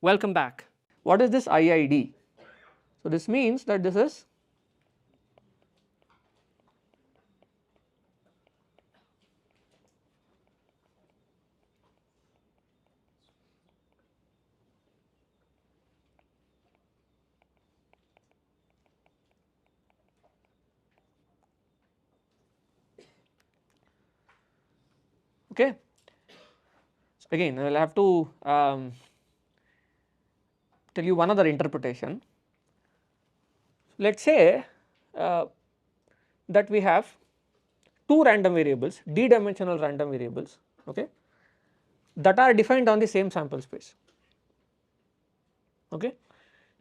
Welcome back. What is this IID? So this means that this is okay. So again I will have to tell you one other interpretation. Let us say that we have two random variables, d dimensional random variables, okay, that are defined on the same sample space. Okay,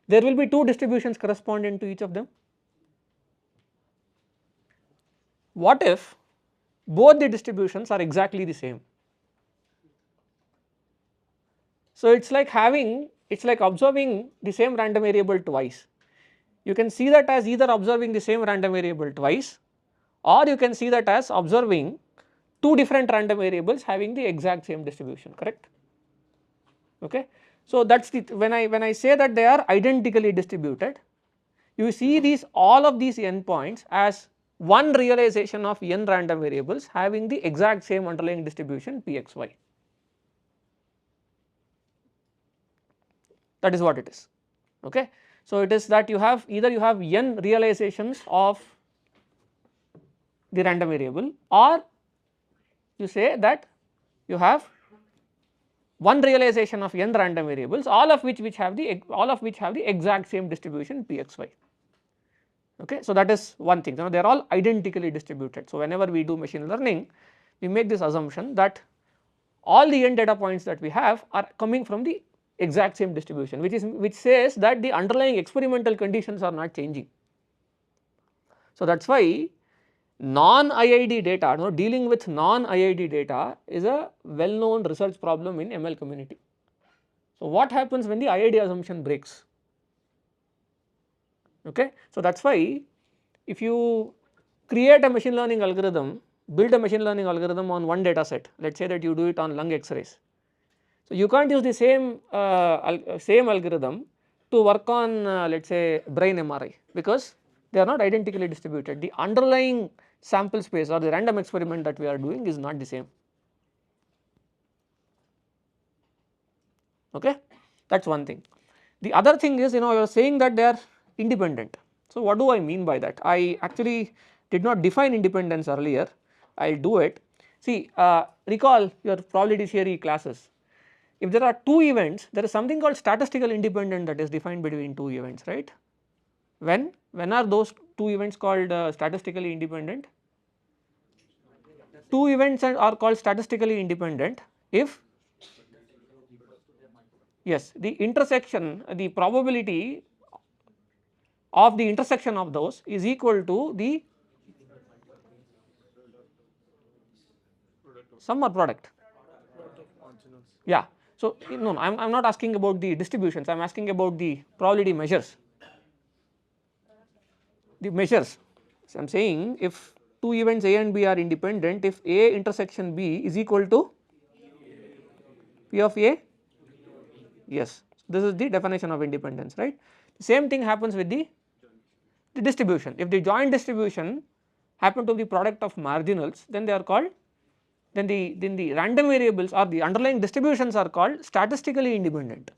there will be two distributions corresponding to each of them. What if both the distributions are exactly the same? So it is like observing the same random variable twice. You can see that as either observing the same random variable twice, or you can see that as observing two different random variables having the exact same distribution, correct? Okay. So that is the when I say that they are identically distributed, you see these all of these n points as one realization of n random variables having the exact same underlying distribution Pxy. That is what it is. Okay. So it is that you have either you have n realizations of the random variable, or you say that you have one realization of n random variables, all of which have the exact same distribution Pxy. Okay. So that is one thing. Now they are all identically distributed. So whenever we do machine learning, we make this assumption that all the n data points that we have are coming from the exact same distribution, which says that the underlying experimental conditions are not changing. So that is why non-IID data, dealing with non-IID data is a well known research problem in ML community. So what happens when the IID assumption breaks? Okay. So that is why if you create a machine learning algorithm, build a machine learning algorithm on one data set, let us say that you do it on lung x-rays. So you can't use the same algorithm to work on let us say brain MRI, because they are not identically distributed. The underlying sample space or the random experiment that we are doing is not the same. Okay, that is one thing. The other thing is, you are saying that they are independent. So what do I mean by that? I actually did not define independence earlier. I will do it. See, recall your probability theory classes. If there are two events, there is something called statistical independence that is defined between two events, right? When are those two events called statistically independent? Two events are called statistically independent if, yes, the intersection, the probability of the intersection of those is equal to the sum or product. Yeah. So no, I am not asking about the distributions, I am asking about the probability measures. The measures. So I am saying if two events A and B are independent, if A intersection B is equal to P of A, yes, this is the definition of independence, right? The same thing happens with the distribution. If the joint distribution happen to be product of marginals, then they are called, then the random variables or the underlying distributions are called statistically independent.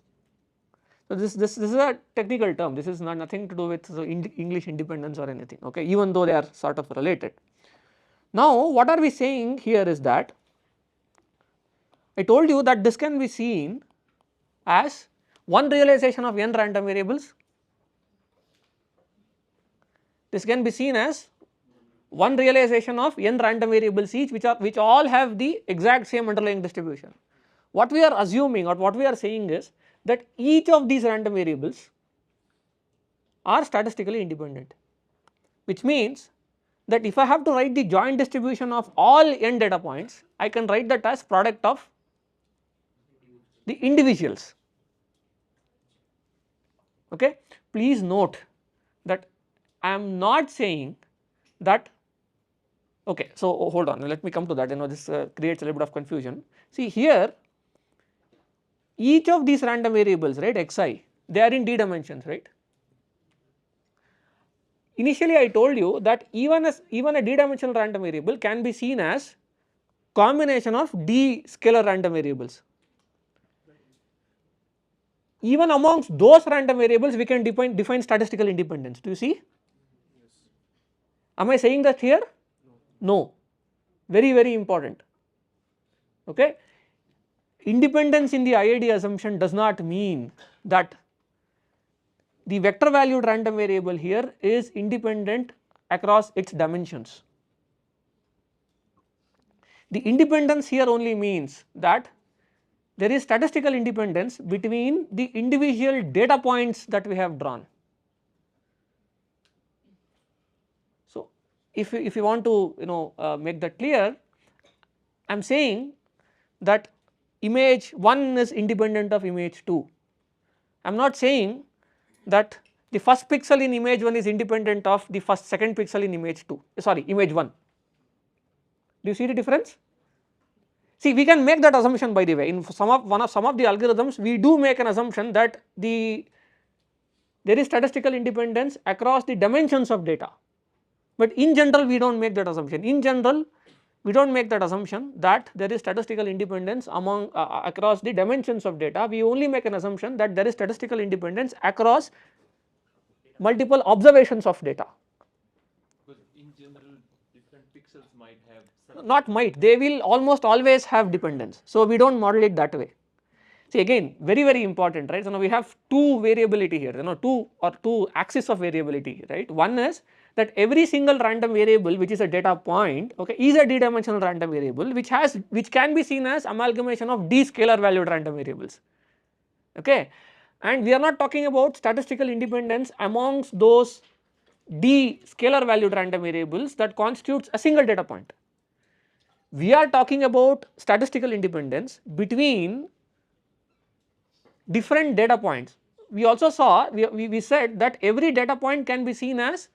So this is a technical term, this is nothing to do with English independence or anything, okay, even though they are sort of related. Now what are we saying here is that I told you that this can be seen as one realization of n random variables. This can be seen as one realization of n random variables each, which all have the exact same underlying distribution. What we are assuming or what we are saying is that each of these random variables are statistically independent, which means that if I have to write the joint distribution of all n data points, I can write that as product of the individuals. Okay. Please note that I am not saying that, okay, so hold on, let me come to that, this creates a little bit of confusion. See here, each of these random variables, right, xi, they are in d dimensions, right. Initially I told you that even a d dimensional random variable can be seen as combination of d scalar random variables. Even amongst those random variables we can define statistical independence. Do you see? Am I saying that here? No. Very important. Okay. Independence in the IID assumption does not mean that the vector valued random variable here is independent across its dimensions. The independence here only means that there is statistical independence between the individual data points that we have drawn. So, if you want to make that clear, I am saying that image 1 is independent of image 2. I am not saying that the first pixel in image 1 is independent of the second pixel in image 2, image 1. Do you see the difference? See, we can make that assumption, by the way. In some of the algorithms we do make an assumption that there is statistical independence across the dimensions of data, but in general we do not make that assumption. In general we do not make that assumption that there is statistical independence among across the dimensions of data. We only make an assumption that there is statistical independence across multiple observations of data. Because in general different pixels might have not might, they will almost always have dependence. So, we do not model it that way. See, again very important, right. So, now we have two variability here, two axes of variability, right. One is that every single random variable which is a data point, okay, is a d dimensional random variable which can be seen as amalgamation of d scalar valued random variables, okay. And we are not talking about statistical independence amongst those d scalar valued random variables that constitutes a single data point. We are talking about statistical independence between different data points. We also saw, we said that every data point can be seen as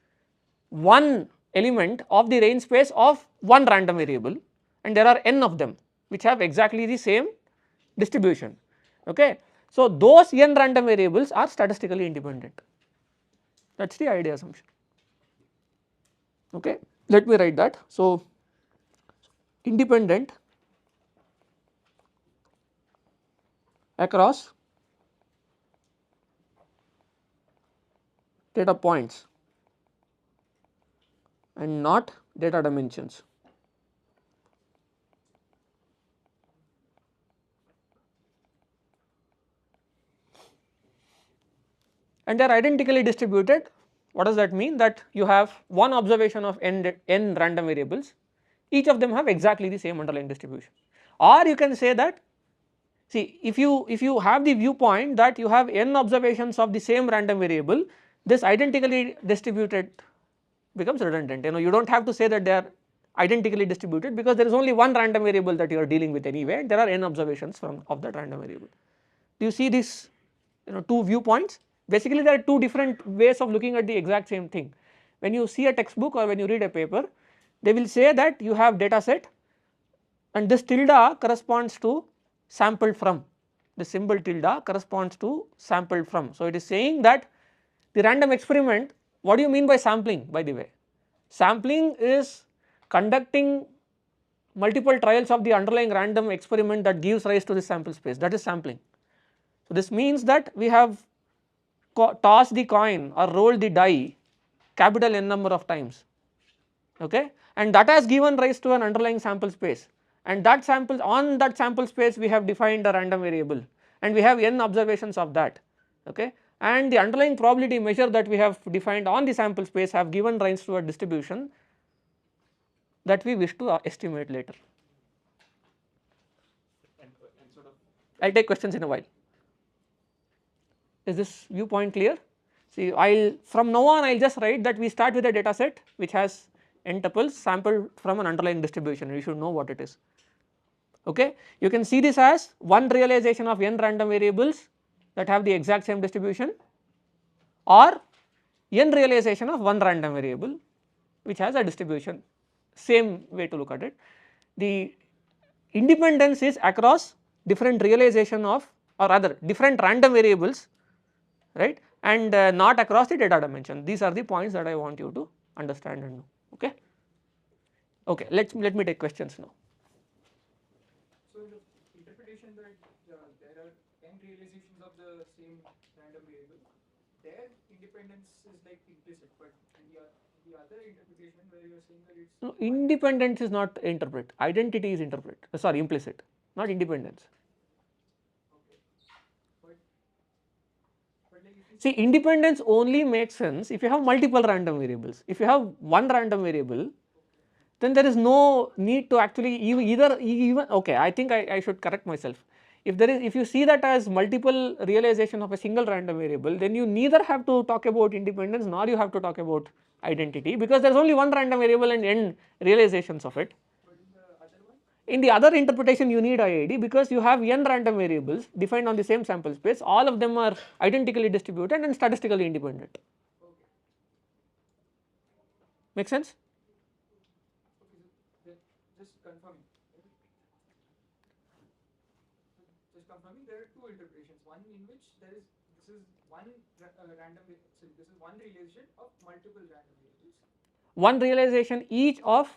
one element of the range space of one random variable, and there are n of them which have exactly the same distribution, okay. So, those n random variables are statistically independent. That is the IID assumption, okay. Let me write that. So, independent across data points and not data dimensions. And they are identically distributed. What does that mean? That you have one observation of n random variables, each of them have exactly the same underlying distribution. Or you can say that, see, if you have the viewpoint that you have n observations of the same random variable, this identically distributed becomes redundant. You do not have to say that they are identically distributed, because there is only one random variable that you are dealing with anyway, and there are n observations of that random variable. Do you see this two viewpoints? Basically there are two different ways of looking at the exact same thing. When you see a textbook or when you read a paper, they will say that you have data set and this tilde corresponds to sampled from, the symbol tilde corresponds to sampled from. So, it is saying that the random experiment, what do you mean by sampling, by the way? Sampling is conducting multiple trials of the underlying random experiment that gives rise to the sample space, that is sampling. So, this means that we have tossed the coin or rolled the die capital N number of times, okay, and that has given rise to an underlying sample space, and that sample space we have defined a random variable and we have n observations of that, okay, and the underlying probability measure that we have defined on the sample space have given rise to a distribution that we wish to estimate later. I will take questions in a while. Is this viewpoint clear? See, from now on I will just write that we start with a data set which has n tuples sampled from an underlying distribution. You should know what it is, okay. You can see this as one realization of n random variables that have the exact same distribution, or n realization of one random variable which has a distribution, same way to look at it. The independence is across different realization of or rather different random variables, right, and not across the data dimension. These are the points that I want you to understand and know. Okay. Okay, let me take questions now. So in the interpretation that there are n realizations of the same random variable, their independence is like implicit, but in the other interpretation where you are saying that it's No, independence is not interpret. Identity is interpret. Sorry, implicit, not independence. okay, but like if you See, independence only makes sense if you have multiple random variables. If you have one random variable, then there is no need to actually even okay, I think I should correct myself. If you see that as multiple realization of a single random variable, then you neither have to talk about independence nor you have to talk about identity, because there is only one random variable and n realizations of it. but in the other one, In the other interpretation you need IID because you have n random variables defined on the same sample space, all of them are identically distributed and statistically independent. okay, Make sense? okay, so just confirming. Just confirming, there are two interpretations. One in which this is one random, sorry, this is one realization of multiple random variables. One realization each of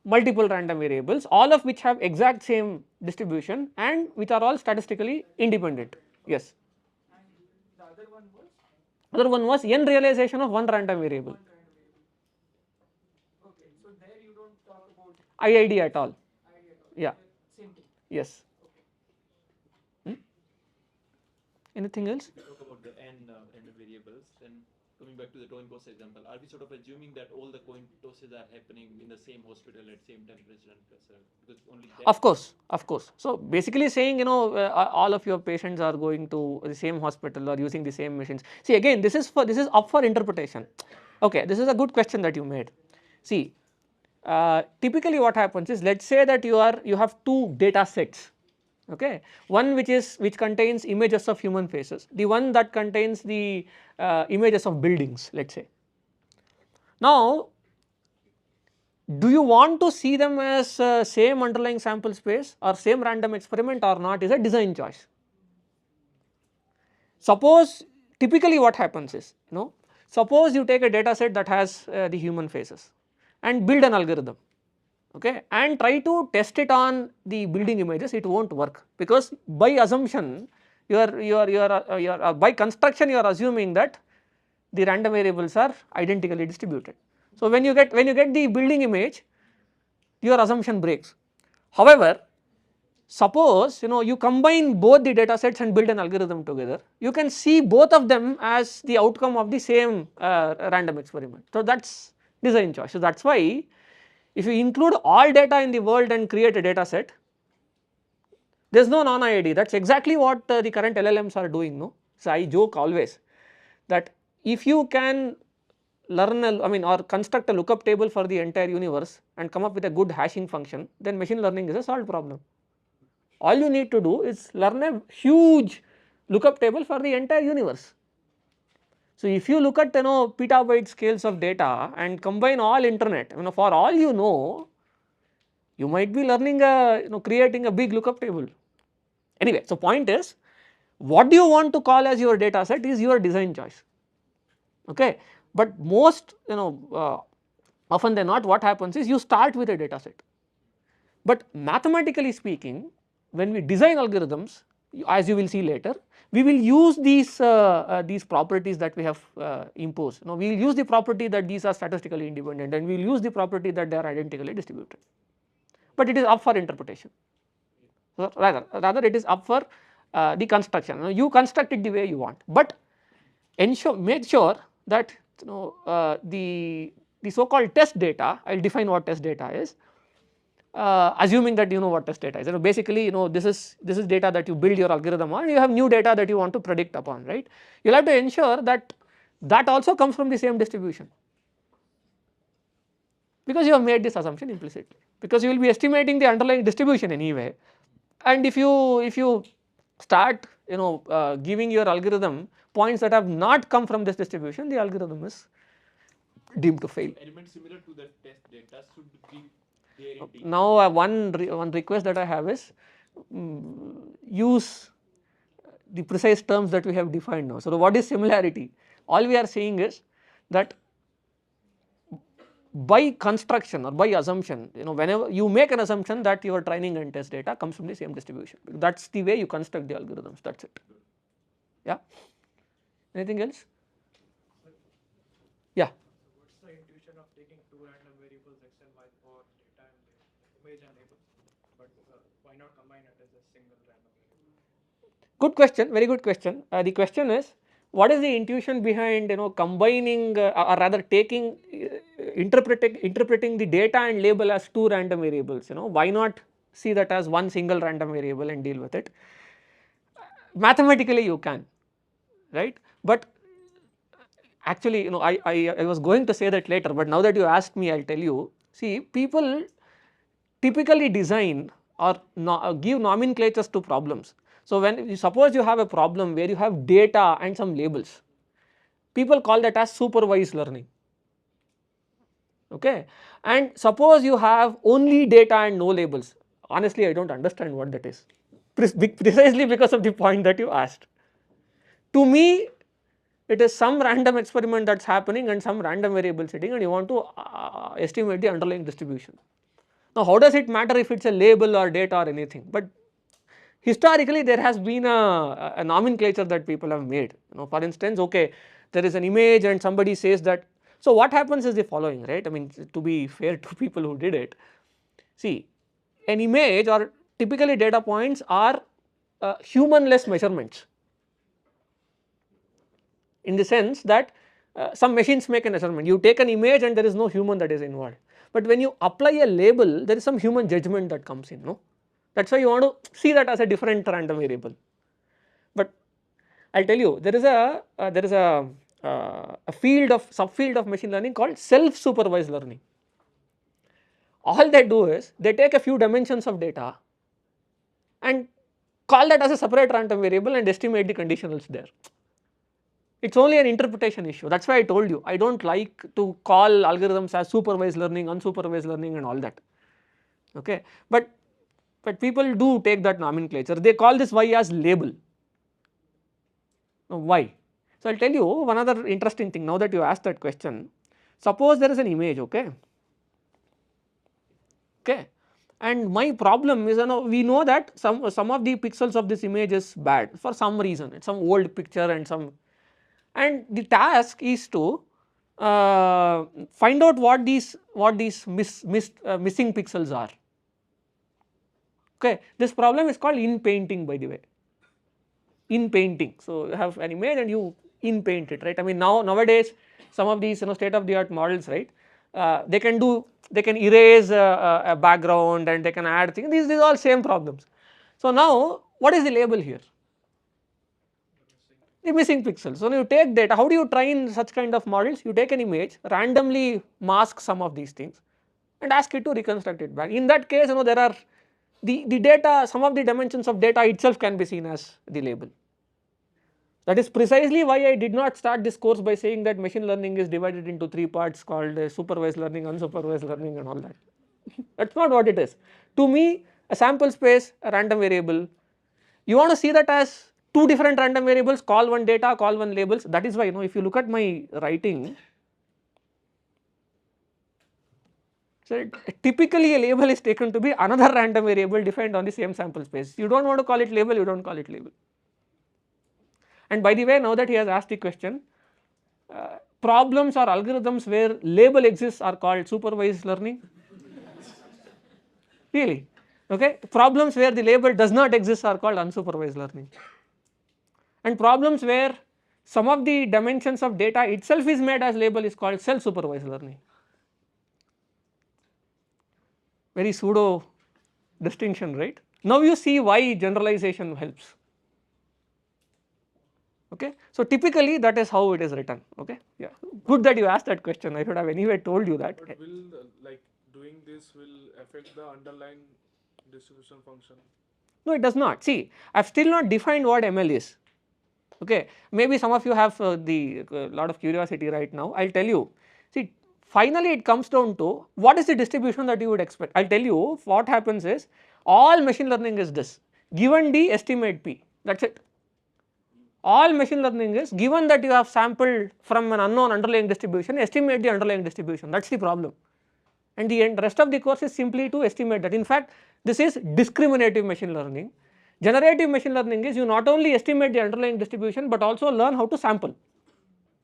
multiple random variables, all of which have exact same distribution and which are all statistically independent. Yes. And the other one was Other one was n realization of one random variable. one random variable. Okay, so there you don't talk about IID at all. idea at all. Yeah. Same thing. Yes. Okay. Anything else? If we talk about the n variables, then coming back to the coin toss example, are we sort of assuming that all the coin tosses are happening in the same hospital at same temperature and pressure? Because only that Of course, of course. So basically saying, all of your patients are going to the same hospital or using the same machines. See, again, this is up for interpretation. Okay, this is a good question that you made. See, typically what happens is, let's say that you have two data sets. Okay, one which contains images of human faces, the one that contains the images of buildings, let's say. Now, do you want to see them as same underlying sample space or same random experiment or not is a design choice. Suppose typically what happens is, suppose you take a data set that has the human faces and build an algorithm, okay, and try to test it on the building images, it won't work, because by assumption by construction you are assuming that the random variables are identically distributed. So when you get the building image, your assumption breaks. However, suppose you combine both the data sets and build an algorithm together, you can see both of them as the outcome of the same random experiment. So that is design choice. So that is why if you include all data in the world and create a data set, there is no non-IID. That is exactly what the current LLMs are doing. No? So I joke always that if you can or construct a lookup table for the entire universe and come up with a good hashing function, then machine learning is a solved problem. All you need to do is learn a huge lookup table for the entire universe. So if you look at petabyte scales of data and combine all internet, for all you know, you might be learning creating a big lookup table. Anyway, so point is, what do you want to call as your data set is your design choice. Okay, but most often than not, what happens is you start with a data set. But mathematically speaking, when we design algorithms, as you will see later, we will use these properties that we have imposed. Now we will use the property that these are statistically independent, and we will use the property that they are identically distributed. But it is up for interpretation. So rather it is up for the construction. You construct it the way you want, but make sure that the so-called test data. I will define what test data is. Assuming that you know what test data is. Basically, this is data that you build your algorithm on, and you have new data that you want to predict upon, right? You will have to ensure that that also comes from the same distribution, because you have made this assumption implicitly, because you will be estimating the underlying distribution anyway. And if you start giving your algorithm points that have not come from this distribution, the algorithm is deemed to fail. element similar to the test data should be there in D. Now one request that I have is, use the precise terms that we have defined now. So, what is similarity? All we are saying is that by construction or by assumption, whenever you make an assumption that your training and test data comes from the same distribution, that is the way you construct the algorithms, that is it. Yeah. Anything else? Yeah. What's the intuition of taking two random variables x and y for data and image and label, but why not combine it as a single random variable? Good question, very good question. The question is, what is the intuition behind combining or rather taking interpreting the data and label as two random variables? Why not see that as one single random variable and deal with it? Mathematically you can, right? But actually, I was going to say that later, but now that you asked me, I'll tell you. See, people typically design or give nomenclatures to problems. So, when you suppose you have a problem where you have data and some labels, people call that as supervised learning. Okay, and suppose you have only data and no labels. Honestly, I don't understand what that is, precisely because of the point that you asked. To me, it is some random experiment that is happening and some random variable sitting, and you want to estimate the underlying distribution. Now, how does it matter if it is a label or data or anything? But historically there has been a nomenclature that people have made. For instance, okay, there is an image and somebody says that. So, what happens is the following, right? I mean, to be fair to people who did it, see, an image or typically data points are humanless measurements, in the sense that some machines make an measurement. You take an image and there is no human that is involved. But when you apply a label, there is some human judgment that comes in, no? That is why you want to see that as a different random variable. But I will tell you, there is a subfield of machine learning called self-supervised learning. All they do is they take a few dimensions of data and call that as a separate random variable and estimate the conditionals there. It is only an interpretation issue. That is why I told you I do not like to call algorithms as supervised learning, unsupervised learning and all that. Okay, but people do take that nomenclature. They call this y as label. Now, why? So, I will tell you one other interesting thing now that you asked that question. Suppose there is an image, okay, and my problem is, we know that some of the pixels of this image is bad for some reason. It's some old picture and the task is to find out what these missing pixels are. Okay, this problem is called in painting, by the way. In painting, so you have an image and you in paint it, right? I mean, nowadays some of these state of the art models, right? They can erase a background and they can add things. These are all same problems. So now, what is the label here? The missing pixels. So, you take data. How do you train such kind of models? You take an image, randomly mask some of these things and ask it to reconstruct it back. In that case, there are the data, some of the dimensions of data itself can be seen as the label. That is precisely why I did not start this course by saying that machine learning is divided into three parts called supervised learning, unsupervised learning and all that. That is not what it is. To me, a sample space, a random variable, you want to see that as two different random variables, call one data, call one labels. That is why, if you look at my writing, so typically a label is taken to be another random variable defined on the same sample space. You do not want to call it label, you do not call it label. And by the way, now that he has asked the question, problems or algorithms where label exists are called supervised learning. Really, okay? Problems where the label does not exist are called unsupervised learning. And problems where some of the dimensions of data itself is made as label is called self-supervised learning. Very pseudo distinction, right? Now you see why generalization helps. Okay, so typically that is how it is written. Okay, yeah, good that you asked that question. I should have anyway told you that. But will doing this will affect the underlying distribution function? No, it does not. See, I have still not defined what ML is. Okay, maybe some of you have lot of curiosity right now. I will tell you. See, finally it comes down to what is the distribution that you would expect. I will tell you what happens is all machine learning is this: given D, estimate P. That is it. All machine learning is given that you have sampled from an unknown underlying distribution, estimate the underlying distribution, that is the problem. And the rest of the course is simply to estimate that. In fact, this is discriminative machine learning. Generative machine learning is you not only estimate the underlying distribution but also learn how to sample,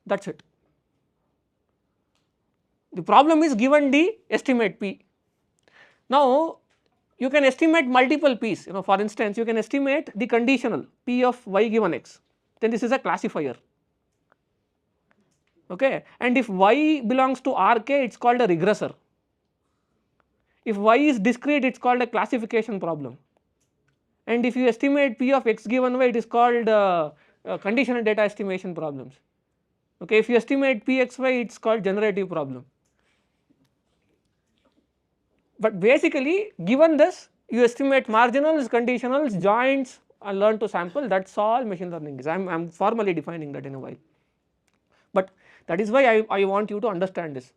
that is it. The problem is given the estimate P. Now, you can estimate multiple P's, for instance you can estimate the conditional P of y given x, then this is a classifier, okay. And if y belongs to Rk, it is called a regressor. If y is discrete, it is called a classification problem. And if you estimate P of x given y, it is called conditional data estimation problems, okay. If you estimate Pxy, it is called generative problem. But basically given this, you estimate marginals, conditionals, joints and learn to sample, that is all machine learning is. I am formally defining that in a while, but that is why I want you to understand this.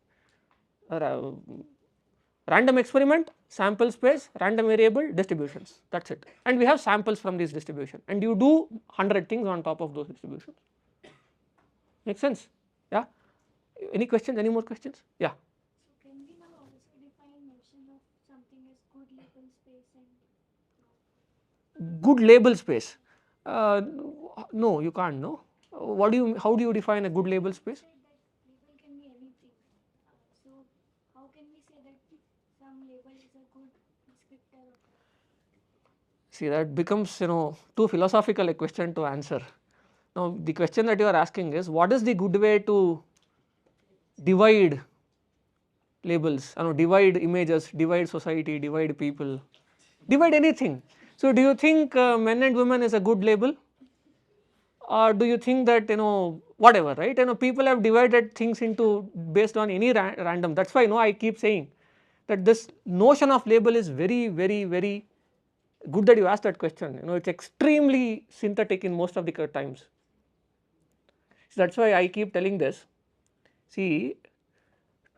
Random experiment, sample space, random variable, distributions, that is it. And we have samples from this distribution and you do 100 things on top of those distributions. Make sense? Yeah. Any questions? Any more questions? Yeah. Can we now also define notion of something as good label space and Good label space. No, you can't. No. What do you? How do you define a good label space? said that label can be anything. So how can we say that some label is a good descriptor of that? See, that becomes too philosophical a question to answer. Now the question that you are asking is, what is the good way to divide labels, divide images, divide society, divide people, divide anything. So do you think men and women is a good label, or do you think that whatever, right, people have divided things into based on any random. That is why I keep saying that this notion of label is very good that you asked that question. It is extremely synthetic in most of the times. So that is why I keep telling this. See,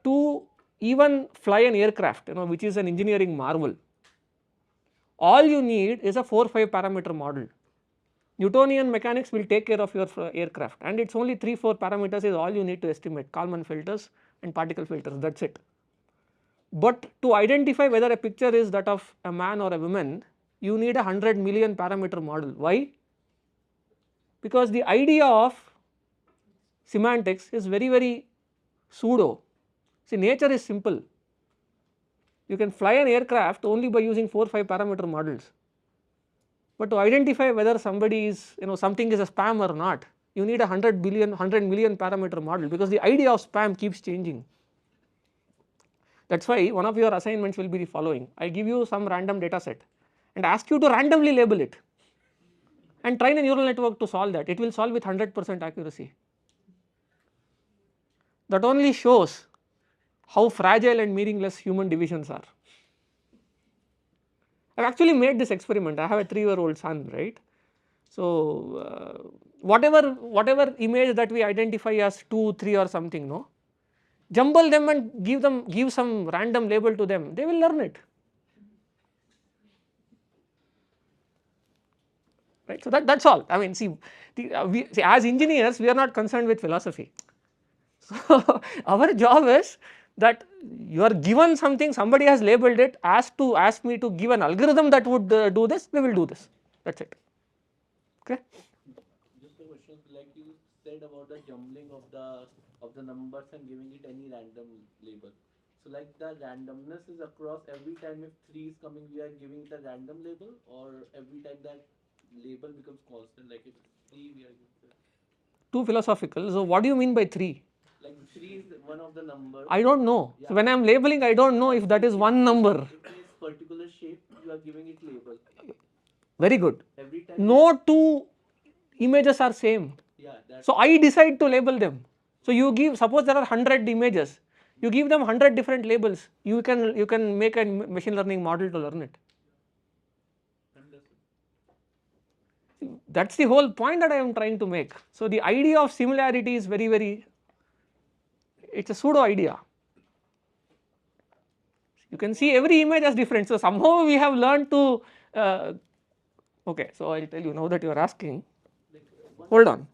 to even fly an aircraft, which is an engineering marvel, all you need is a 4-5 parameter model. Newtonian mechanics will take care of your aircraft, and it is only 3-4 parameters is all you need to estimate, Kalman filters and particle filters, that is it. But to identify whether a picture is that of a man or a woman, you need a 100 million parameter model. Why? Because the idea of semantics is very pseudo. See, nature is simple. You can fly an aircraft only by using 4-5 parameter models. But to identify whether somebody is, something is a spam or not, you need a 100 million parameter model, because the idea of spam keeps changing. That is why one of your assignments will be the following. I give you some random data set and ask you to randomly label it and train a neural network to solve that. It will solve with 100% accuracy. That only shows how fragile and meaningless human divisions are. I have actually made this experiment. I have a 3-year-old son, right. So whatever image that we identify as 2, 3 or something, jumble them and give some random label to them, they will learn it, right. So that is all. I mean, see, as engineers we are not concerned with philosophy. So our job is that you are given something, somebody has labeled it, asked me to give an algorithm that would do this, we will do this, that is it. Okay. Just a question, like you said about the jumbling of the numbers and giving it any random label. So like the randomness is across every time if 3 is coming, we are giving it a random label, or every time that label becomes constant, like if 3 we are giving Too philosophical. So what do you mean by 3? like 3 is one of the numbers. I do not know. Yeah. So when I am labeling, I do not know if that is one number. If it is particular shape, you are giving it label. Very good. Every time. No 2 images are same. Yeah. That's So I decide to label them. So you give, suppose there are 100 images, you give them 100 different labels. You can make a machine learning model to learn it. That is the whole point that I am trying to make. So the idea of similarity is very, it is a pseudo idea. You can see every image as different. So somehow we have learned to, okay, so I will tell you now that you are asking. like hold on.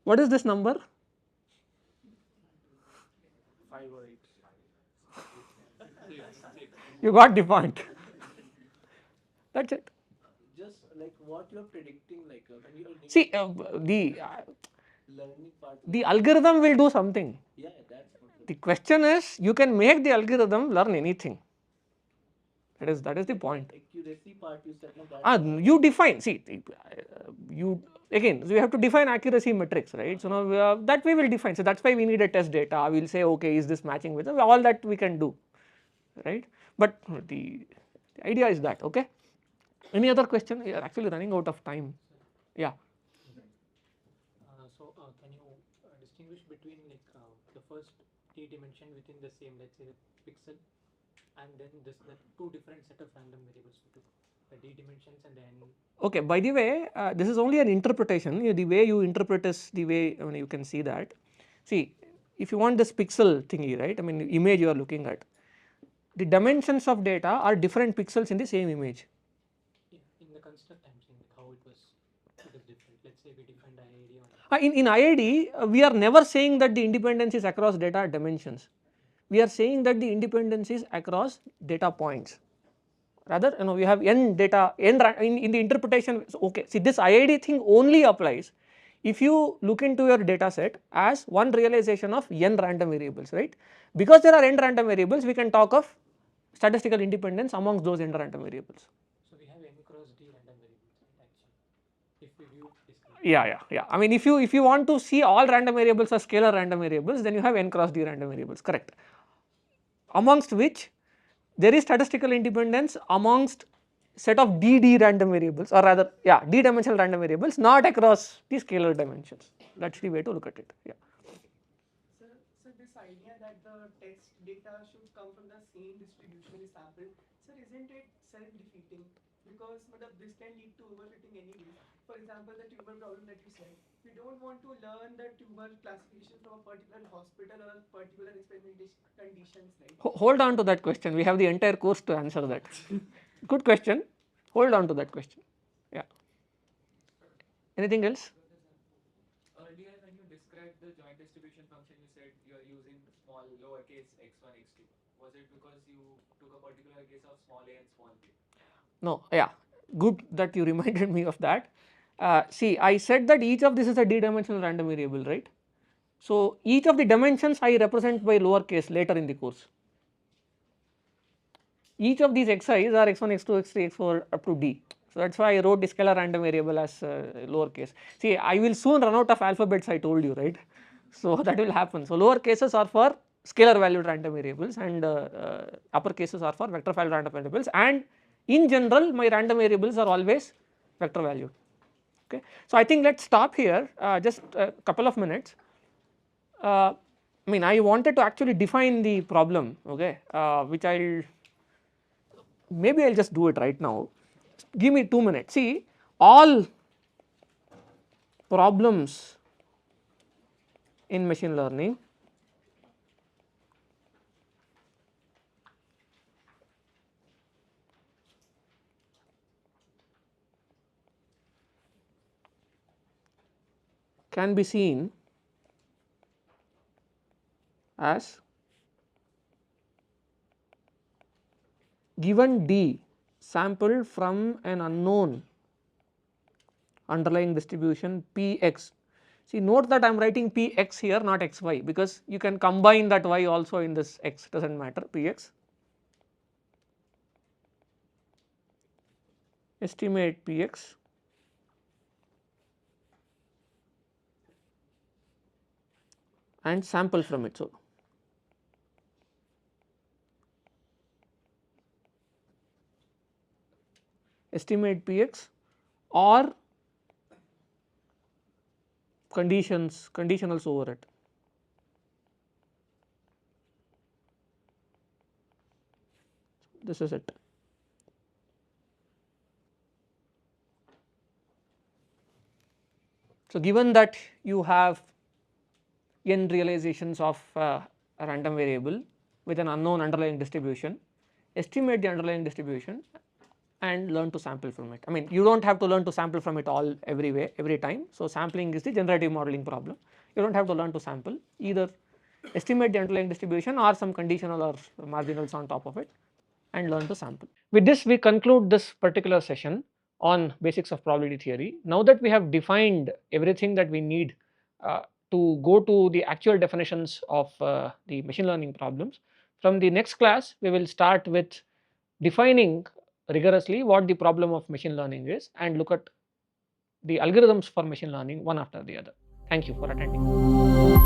What is this number? 5 or 8. You got the point. That's it. Just like what you're predicting, like when you're doing See, learning part. the algorithm will do something. Yeah, that's what. The question is, you can make the algorithm learn anything. That is the point. Accuracy part you said, no, that. You define. See, you again. So we have to define accuracy metrics, right? So now that we will define. So that's why we need a test data. We'll say, okay, is this matching with all that we can do, right? But the idea is that, okay. Any other question? We are actually running out of time. Yeah. So can you distinguish between like the first d dimension within the same, let's say, pixel, and then the two different set of random variables, the d dimensions and the n? Okay. By the way, this is only an interpretation. The way you interpret is the way you can see that. See, if you want this pixel thingy, right? I mean, image you are looking at. The dimensions of data are different pixels in the same image. In the construct, I'm saying like how it is different. Let's say we defined IID. In IID, we are never saying that the independence is across data dimensions. We are saying that the independence is across data points. Rather, we have n data, in the interpretation. Okay, see, this IID thing only applies if you look into your data set as one realization of n random variables, right? Because there are n random variables, we can talk of statistical independence amongst those n random variables. So we have n cross d random variables, right, actually, if we view this. Yeah. I mean, if you want to see all random variables as scalar random variables, then you have n cross d random variables, correct? Amongst which there is statistical independence amongst set of d random variables, or rather, yeah, d dimensional random variables, not across the scalar dimensions. That's the way to look at it. Yeah. So this idea that the test data should come from the same distribution is sampled, sir, isn't it self-defeating? Because this can lead to overfitting anyway. For example, the tumor problem that you said, we don't want to learn the tumor classification from a particular hospital or particular experimentation conditions, right? Hold on to that question. We have the entire course to answer that. Good question. Hold on to that question. Yeah. Anything else? Earlier, when you described the joint distribution function, you said you are using small lowercase x1, x2. Was it because you took a particular case of small a and small b? No, yeah, good that you reminded me of that. See, I said that each of this is a d-dimensional random variable, right? So, each of the dimensions I represent by lowercase later in the course. Each of these xi's are x1, x2, x3, x4 up to d. So, that is why I wrote the scalar random variable as lowercase. See, I will soon run out of alphabets, I told you, right? So, that will happen. So, lower cases are for scalar valued random variables, and upper cases are for vector file random variables, and in general my random variables are always vector valued. Okay. So, I think let us stop here, just a couple of minutes. I mean, I wanted to actually define the problem, okay, which I will just do it right now. Give me 2 minutes. See, all problems in machine learning can be seen as given D sampled from an unknown underlying distribution Px. See, note that I am writing Px here, not xy, because you can combine that y also in this x, does not matter, Px. Estimate Px and sample from it. So, estimate Px or conditionals over it. This is it. So, given that you have n realizations of a random variable with an unknown underlying distribution, estimate the underlying distribution and learn to sample from it. I mean, you do not have to learn to sample from it all every time. So, sampling is the generative modeling problem. You do not have to learn to sample, either estimate the underlying distribution or some conditional or marginals on top of it and learn to sample. With this, we conclude this particular session on basics of probability theory. Now that we have defined everything that we need to go to the actual definitions of the machine learning problems, from the next class we will start with defining rigorously what the problem of machine learning is and look at the algorithms for machine learning one after the other. Thank you for attending.